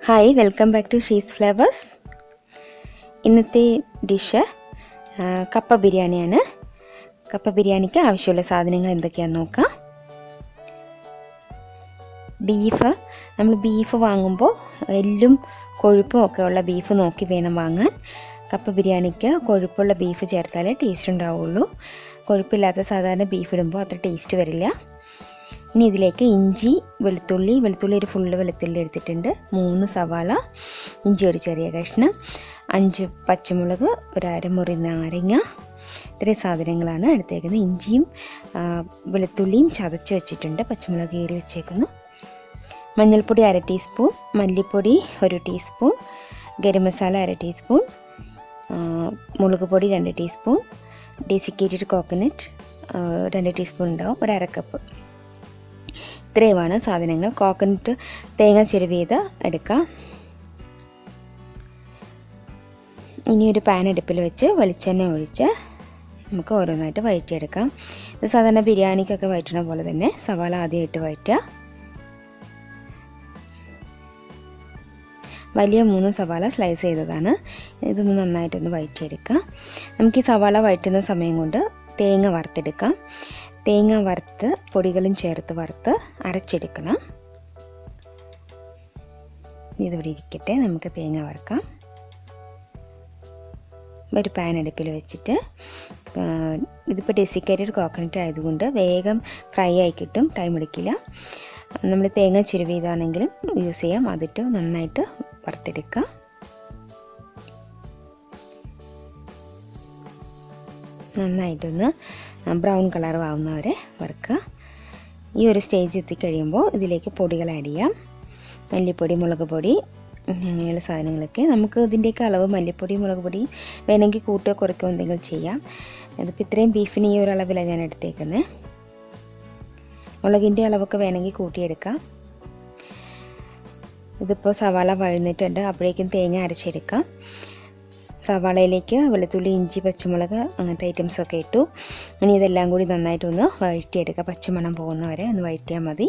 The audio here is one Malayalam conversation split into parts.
Hi, welcome back to she's flavours. ഇന്നത്തെ ഡിഷ് കപ്പ ബിരിയാണിയാണ്. കപ്പ ബിരിയാണിക്ക് ആവശ്യമുള്ള സാധനങ്ങൾ എന്തൊക്കെയാണെന്ന് നോക്കാം. നമ്മൾ ബീഫ് വാങ്ങുമ്പോൾ എല്ലും കൊഴുപ്പും ഒക്കെ ഉള്ള ബീഫ് നോക്കി വേണം വാങ്ങാൻ. കപ്പ ബിരിയാണിക്ക് കൊഴുപ്പുള്ള ബീഫ് ചേർത്താലേ ടേസ്റ്റ് ഉണ്ടാവുള്ളൂ. കൊഴുപ്പില്ലാത്ത സാധാരണ ബീഫ് ഇടുമ്പോൾ അത്ര ടേസ്റ്റ് വരില്ല. ഇനി ഇതിലേക്ക് ഇഞ്ചി, വെളുത്തുള്ളി ഒരു ഫുള്ള് വെളുത്തുള്ളി എടുത്തിട്ടുണ്ട്, 3 സവാള, ഇഞ്ചി ഒരു ചെറിയ കഷ്ണം, 5 പച്ചമുളക്, ഒരു അരമുറി നാരങ്ങ, ഇത്രയും സാധനങ്ങളാണ് എടുത്തേക്കുന്നത്. ഇഞ്ചിയും വെളുത്തുള്ളിയും ചതച്ച് വെച്ചിട്ടുണ്ട്, പച്ചമുളക് കീറി വെച്ചേക്കുന്നു. മഞ്ഞൾപ്പൊടി 1/2 ടീസ്പൂൺ, മല്ലിപ്പൊടി 1 ടീസ്പൂൺ, ഗരംമസാല 1/2 ടീസ്പൂൺ, മുളക് പൊടി 2 ടീസ്പൂൺ, ഡെസിക്കേറ്റഡ് കോക്കനട്ട് 2 ടീസ്പൂൺ ഉണ്ടാവും, ഒരു 1/2 കപ്പ്. ഇത്രയുമാണ് സാധനങ്ങൾ. കോക്കനട്ട് തേങ്ങ ചിരവിയത് എടുക്കാം. ഇനി ഒരു പാൻ അടുപ്പിൽ വെച്ച് വെളിച്ചെണ്ണ ഒഴിച്ച് നമുക്ക് ഓരോന്നായിട്ട് വഴറ്റിയെടുക്കാം. ഇത് സാധാരണ ബിരിയാണിക്കൊക്കെ വഴറ്റണ പോലെ തന്നെ സവാള ആദ്യമായിട്ട് വഴറ്റുക. വലിയ 3 സവാള സ്ലൈസ് ചെയ്തതാണ്. ഇതൊന്ന് നന്നായിട്ടൊന്ന് വഴറ്റിയെടുക്കാം. നമുക്ക് ഈ സവാള വഴറ്റുന്ന സമയം കൊണ്ട് തേങ്ങ വറുത്തെടുക്കാം. തേങ്ങ വറുത്ത് പൊടികളും ചേർത്ത് വറുത്ത് അരച്ചെടുക്കണം. ഇതിവിടെ ഇരിക്കട്ടെ, നമുക്ക് തേങ്ങ വറുക്കാം. ഒരു പാൻ അടുപ്പിൽ വെച്ചിട്ട്, ഇതിപ്പോൾ ഡെസിക്കേറ്റഡ് കോക്കനട്ട് ആയതുകൊണ്ട് വേഗം ഫ്രൈ ആയി കിട്ടും, ടൈം എടുക്കില്ല. നമ്മൾ തേങ്ങ ചിരവിയതാണെങ്കിലും യൂസ് ചെയ്യാം. അതിട്ട് നന്നായിട്ട് വറുത്തെടുക്കുക. നന്നായിട്ടൊന്ന് ബ്രൗൺ കളർ ആവുന്നവരെ വറുക്കുക. ഈ ഒരു സ്റ്റേജ് എത്തിക്കഴിയുമ്പോൾ ഇതിലേക്ക് പൊടികൾ ആഡ് ചെയ്യാം. മല്ലിപ്പൊടി, മുളക് പൊടി, അങ്ങനെയുള്ള സാധനങ്ങളൊക്കെ. നമുക്ക് ഇതിൻ്റെയൊക്കെ അളവ് മല്ലിപ്പൊടി, മുളക് പൊടി വേണമെങ്കിൽ കൂട്ടുകയോ കുറയ്ക്കുകയോ എന്തെങ്കിലും ചെയ്യാം. ഇതിപ്പോൾ ഇത്രയും ബീഫിന് ഈ ഒരു അളവിലാണ് ഞാൻ എടുത്തേക്കുന്നത്. മുളകിൻ്റെ അളവൊക്കെ വേണമെങ്കിൽ കൂട്ടിയെടുക്കാം. ഇതിപ്പോൾ സവാള വഴന്നിട്ടുണ്ട്, അപ്പോഴേക്കും തേങ്ങ അരച്ചെടുക്കാം. സവാളയിലേക്ക് വെളുത്തുള്ളി, ഇഞ്ചി, പച്ചമുളക് അങ്ങനത്തെ ഐറ്റംസൊക്കെ ഇട്ടു. ഇനി ഇതെല്ലാം കൂടി നന്നായിട്ടൊന്ന് വഴറ്റിയെടുക്കുക. പച്ചമണം പോകുന്നവരെ ഒന്ന് വഴറ്റിയാൽ മതി.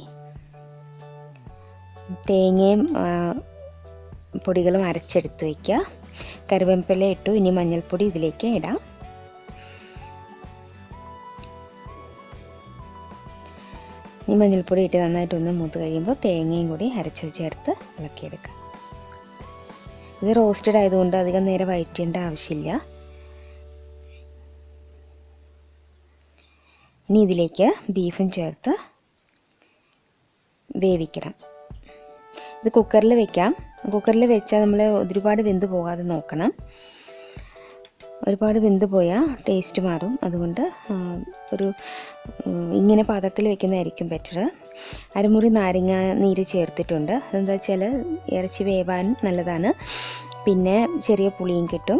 തേങ്ങയും പൊടികളും അരച്ചെടുത്ത് വയ്ക്കുക. കറിവേപ്പില ഇട്ടു. ഇനി മഞ്ഞൾപ്പൊടി ഇതിലേക്ക് ഇടാം. ഈ മഞ്ഞൾപ്പൊടി ഇട്ട് നന്നായിട്ടൊന്ന് മൂത്ത് കഴിയുമ്പോൾ തേങ്ങയും കൂടി അരച്ചത് ചേർത്ത് ഇളക്കിയെടുക്കുക. ഇത് റോസ്റ്റഡ് ആയതുകൊണ്ട് അധികം നേരം വഴറ്റേണ്ട ആവശ്യമില്ല. ഇനി ഇതിലേക്ക് ബീഫും ചേർത്ത് വേവിക്കണം. ഇത് കുക്കറിൽ വെക്കാം. കുക്കറിൽ വെച്ചാൽ നമ്മൾ ഒരുപാട് വെന്ത് പോകാതെ നോക്കണം. ഒരുപാട് വെന്ത് പോയാൽ ടേസ്റ്റ് മാറും. അതുകൊണ്ട് ഇങ്ങനെ പാത്രത്തിൽ വെക്കുന്നതായിരിക്കും ബെറ്റർ. അരമുറി നാരങ്ങ നീര് ചേർത്തിട്ടുണ്ട്. അതെന്താ വെച്ചാൽ ഇറച്ചി വേവാൻ നല്ലതാണ്. പിന്നെ ചെറിയ പുളിയും കിട്ടും.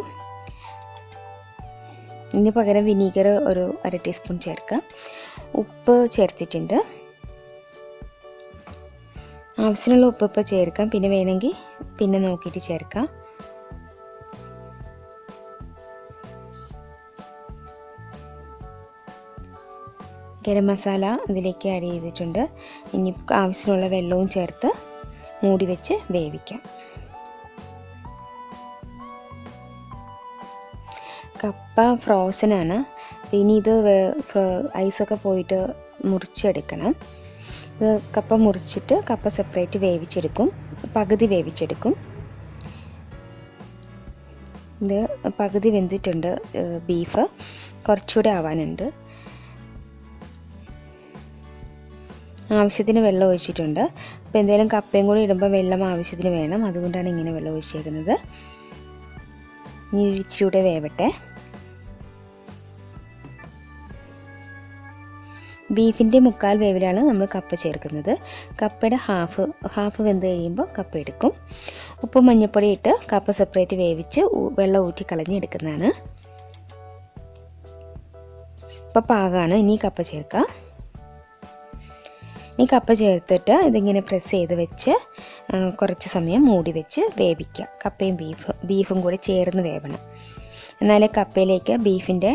ഇതിന് പകരം വിനീഗർ ഒരു 1/2 ടീസ്പൂൺ ചേർക്കാം. ഉപ്പ് ചേർത്തിട്ടുണ്ട്. ആവശ്യത്തിനുള്ള ഉപ്പ് ഇപ്പോൾ ചേർക്കാം. പിന്നെ വേണമെങ്കിൽ പിന്നെ നോക്കിയിട്ട് ചേർക്കാം. ഗരം മസാല ഇതിലേക്ക് ആഡ് ചെയ്തിട്ടുണ്ട്. ഇനി ആവശ്യമുള്ള വെള്ളവും ചേർത്ത് മൂടി വെച്ച് വേവിക്കാം. കപ്പ ഫ്രോസനാണ്. ഇനി ഇത് ഐസൊക്കെ പോയിട്ട് മുറിച്ചെടുക്കണം. ഇത് കപ്പ മുറിച്ചിട്ട് കപ്പ സെപ്പറേറ്റ് വേവിച്ചെടുക്കും, പകുതി വേവിച്ചെടുക്കും. ഇത് പകുതി വെന്തിട്ടുണ്ട്. ബീഫ് കുറച്ചുകൂടെ ആവാനുണ്ട്. ആവശ്യത്തിന് വെള്ളം ഒഴിച്ചിട്ടുണ്ട്. അപ്പോൾ എന്തെങ്കിലും കപ്പയും കൂടി ഇടുമ്പോൾ വെള്ളം ആവശ്യത്തിന് വേണം. അതുകൊണ്ടാണ് ഇങ്ങനെ വെള്ളം ഒഴിച്ചേക്കുന്നത്. ഇനി ഇച്ചിരിയൂടെ വേവട്ടെ. ബീഫിൻ്റെ 1/4 വേവിലാണ് നമ്മൾ കപ്പ ചേർക്കുന്നത്. കപ്പയുടെ ഹാഫ് വെന്ത് കഴിയുമ്പോൾ കപ്പ എടുക്കും. ഉപ്പും മഞ്ഞൾപ്പൊടി ഇട്ട് കപ്പ സെപ്പറേറ്റ് വേവിച്ച് വെള്ളം ഊറ്റി കളഞ്ഞെടുക്കുന്നതാണ്. ഇപ്പോൾ പാകമാണ്. ഇനി കപ്പ ചേർക്കാം. ഈ കപ്പ ചേർത്തിട്ട് ഇതിങ്ങനെ പ്രസ് ചെയ്ത് വെച്ച് കുറച്ച് സമയം മൂടി വെച്ച് വേവിക്കുക. കപ്പയും ബീഫും കൂടി ചേർന്ന് വേവണം. എന്നാലേ കപ്പയിലേക്ക് ബീഫിൻ്റെ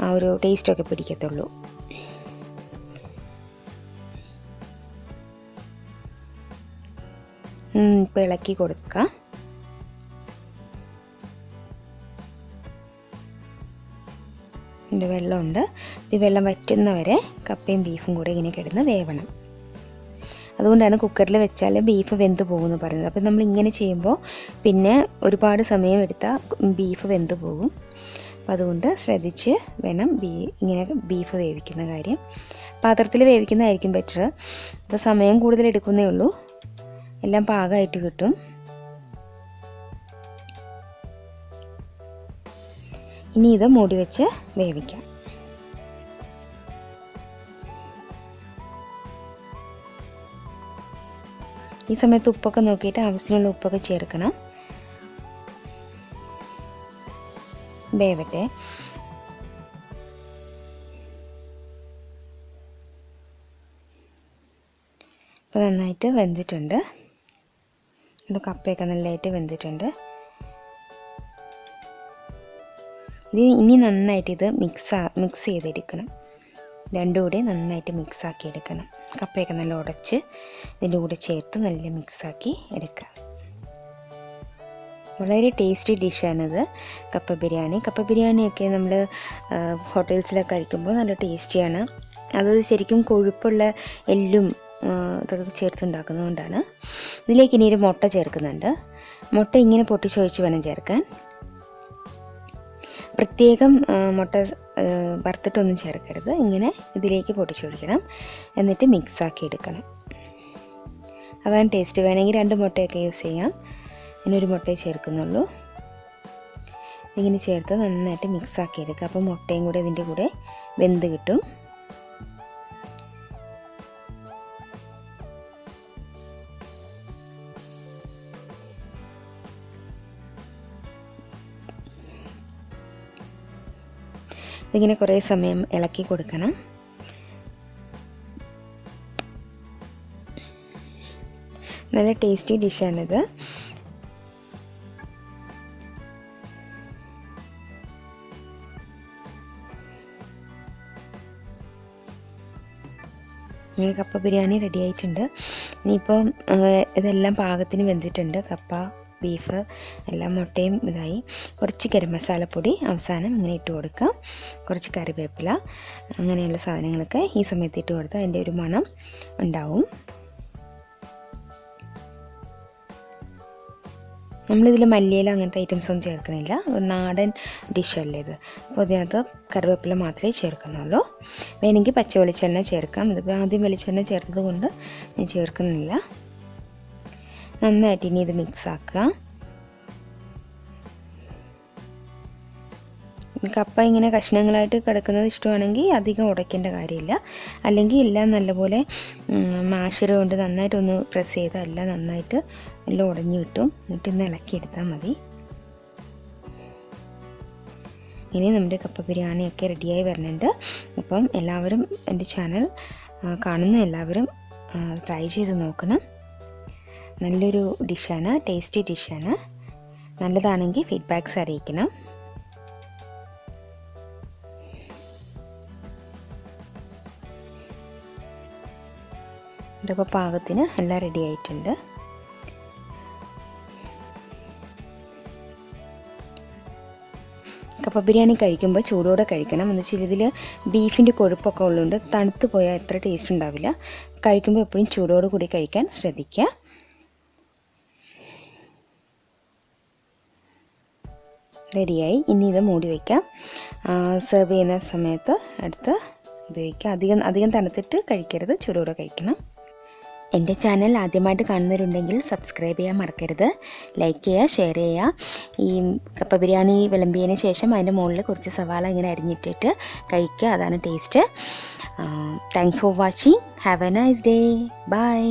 ആ ഒരു ടേസ്റ്റൊക്കെ പിടിക്കത്തുള്ളൂ. ഇപ്പോൾ ഇളക്കി കൊടുക്കുക. ഇതിൻ്റെ വെള്ളമുണ്ട്. ഈ വെള്ളം വറ്റുന്നവരെ കപ്പയും ബീഫും കൂടെ ഇങ്ങനെ കിടന്ന് വേവണം. അതുകൊണ്ടാണ് കുക്കറിൽ വെച്ചാൽ ബീഫ് വെന്ത് പോകുമെന്ന് പറയുന്നത്. അപ്പോൾ നമ്മൾ ഇങ്ങനെ ചെയ്യുമ്പോൾ പിന്നെ ഒരുപാട് സമയം എടുത്താൽ ബീഫ് വെന്ത് പോകും. അപ്പോൾ അതുകൊണ്ട് ശ്രദ്ധിച്ച് വേണം ഇങ്ങനെ ബീഫ് വേവിക്കുന്ന കാര്യം. പാത്രത്തിൽ വേവിക്കുന്നതായിരിക്കും ബെറ്റർ. അപ്പോൾ സമയം കൂടുതൽ എടുക്കുന്നേ ഉള്ളൂ, എല്ലാം പാകമായിട്ട് കിട്ടും. ഇനി ഇത് മൂടി വെച്ച് വേവിക്കാം. ഈ സമയത്ത് ഉപ്പൊക്കെ നോക്കിയിട്ട് ആവശ്യത്തിനുള്ള ഉപ്പൊക്കെ ചേർക്കണം. വേവട്ടെ. അപ്പോൾ നന്നായിട്ട് വെന്തിട്ടുണ്ട്. കപ്പയൊക്കെ നല്ലതായിട്ട് വെന്തിട്ടുണ്ട്. ഇനി നന്നായിട്ട് ഇത് മിക്സ് ചെയ്തെടുക്കണം. രണ്ടും കൂടി നന്നായിട്ട് മിക്സാക്കി എടുക്കണം. കപ്പയൊക്കെ നല്ല ഉടച്ച് ഇതിൻ്റെ കൂടെ ചേർത്ത് നല്ല മിക്സാക്കി എടുക്കുക. വളരെ ടേസ്റ്റി ഡിഷാണിത് കപ്പ ബിരിയാണി. കപ്പ ബിരിയാണിയൊക്കെ നമ്മൾ ഹോട്ടൽസിലൊക്കെ കഴിക്കുമ്പോൾ നല്ല ടേസ്റ്റിയാണ്. അത് ശരിക്കും കൊഴുപ്പുള്ള എല്ലും ഇതൊക്കെ ചേർത്തുണ്ടാക്കുന്നതുകൊണ്ടാണ്. ഇതിലേക്ക് ഇനി ഒരു മുട്ട ചേർക്കുന്നുണ്ട്. മുട്ട ഇങ്ങനെ പൊട്ടിച്ചൊഴിച്ച് വേണം ചേർക്കാൻ. പ്രത്യേകം മുട്ട വറുത്തിട്ടൊന്നും ചേർക്കരുത്. ഇങ്ങനെ ഇതിലേക്ക് പൊട്ടിച്ചൊഴിക്കണം. എന്നിട്ട് മിക്സാക്കി എടുക്കണം. അതാണ് ടേസ്റ്റ്. വേണമെങ്കിൽ 2 മുട്ടയൊക്കെ യൂസ് ചെയ്യാം. ഒരു മുട്ടയെ ചേർക്കുന്നുള്ളൂ. ഇങ്ങനെ ചേർത്ത് നന്നായിട്ട് മിക്സാക്കി എടുക്കുക. അപ്പോൾ മുട്ടയും കൂടെ ഇതിൻ്റെ കൂടെ വെന്ത് കിട്ടും. ഇതിങ്ങനെ കുറേ സമയം ഇളക്കി കൊടുക്കണം. നല്ല ടേസ്റ്റി ഡിഷാണിത്. അങ്ങനെ കപ്പ ബിരിയാണി റെഡി ആയിട്ടുണ്ട്. ഇനിയിപ്പം ഇതെല്ലാം പാകത്തിന് വെന്തിട്ടുണ്ട്. കപ്പ, ബീഫ് എല്ലാം മുട്ടയും ഇതായി. കുറച്ച് ഗരം മസാലപ്പൊടി അവസാനം ഇങ്ങനെ ഇട്ട് കൊടുക്കാം. കുറച്ച് കറിവേപ്പില, അങ്ങനെയുള്ള സാധനങ്ങളൊക്കെ ഈ സമയത്ത് ഇട്ട് കൊടുത്താൽ അതിൻ്റെ ഒരു മണം ഉണ്ടാവും. നമ്മളിതിൽ മല്ലിയില അങ്ങനത്തെ ഐറ്റംസ് ഒന്നും ചേർക്കണില്ല. ഒരു നാടൻ ഡിഷല്ലേ ഇത്. അപ്പോൾ അതിനകത്ത് കറിവേപ്പില മാത്രമേ ചേർക്കുന്നുള്ളൂ. വേണമെങ്കിൽ പച്ച വെളിച്ചെണ്ണ ചേർക്കാം. ഇതിപ്പോൾ ആദ്യം വെളിച്ചെണ്ണ ചേർത്തത് കൊണ്ട് ഞാൻ ചേർക്കുന്നില്ല. നന്നായിട്ട് ഇനി ഇത് മിക്സ് ആക്കുക. കപ്പ ഇങ്ങനെ കഷ്ണങ്ങളായിട്ട് കിടക്കുന്നത് ഇഷ്ടമാണെങ്കിൽ അധികം ഉടയ്ക്കേണ്ട കാര്യമില്ല. അല്ലെങ്കിൽ എല്ലാം നല്ലപോലെ മാഷർ കൊണ്ട് നന്നായിട്ടൊന്ന് പ്രസ് ചെയ്താൽ എല്ലാം നന്നായിട്ട് എല്ലാം ഉടഞ്ഞു കിട്ടും. എന്നിട്ട് ഇന്ന് ഇളക്കിയെടുത്താൽ മതി. ഇനി നമ്മുടെ കപ്പ ബിരിയാണിയൊക്കെ റെഡിയായി വരുന്നുണ്ട്. അപ്പം എല്ലാവരും എൻ്റെ ചാനൽ കാണുന്ന എല്ലാവരും ട്രൈ ചെയ്ത് നോക്കണം. നല്ലൊരു ഡിഷാണ്, ടേസ്റ്റി ഡിഷാണ്. നല്ലതാണെങ്കിൽ ഫീഡ്ബാക്ക്സ് അറിയിക്കണം. ഇപ്പോൾ പാകത്തിന് എല്ലാം റെഡി ആയിട്ടുണ്ട്. കപ്പ ബിരിയാണി കഴിക്കുമ്പോൾ ചൂടോടെ കഴിക്കണം. എന്ന് വെച്ചാൽ ഇതിൽ ബീഫിൻ്റെ കൊഴുപ്പൊക്കെ ഉള്ളതുകൊണ്ട് തണുത്ത് പോയാൽ അത്ര ടേസ്റ്റ് ഉണ്ടാവില്ല. കഴിക്കുമ്പോൾ എപ്പോഴും ചൂടോട് കൂടി കഴിക്കാൻ ശ്രദ്ധിക്കുക. റെഡിയായി. ഇനി ഇത് മൂടി വയ്ക്കാം. സെർവ് ചെയ്യുന്ന സമയത്ത് എടുത്ത് ഉപയോഗിക്കാം. അധികം തണുത്തിട്ട് കഴിക്കരുത്, ചൂടോടെ കഴിക്കണം. എൻ്റെ ചാനൽ ആദ്യമായിട്ട് കാണുന്നവരുണ്ടെങ്കിൽ സബ്സ്ക്രൈബ് ചെയ്യാൻ മറക്കരുത്. ലൈക്ക് ചെയ്യുക, ഷെയർ ചെയ്യുക. ഈ കപ്പ ബിരിയാണി വിളമ്പിയതിന് ശേഷം അതിൻ്റെ മുകളിൽ കുറച്ച് സവാള ഇങ്ങനെ അരിഞ്ഞിട്ടിട്ട് കഴിക്കുക. അതാണ് taste. Thanks for watching. Have a nice day. By.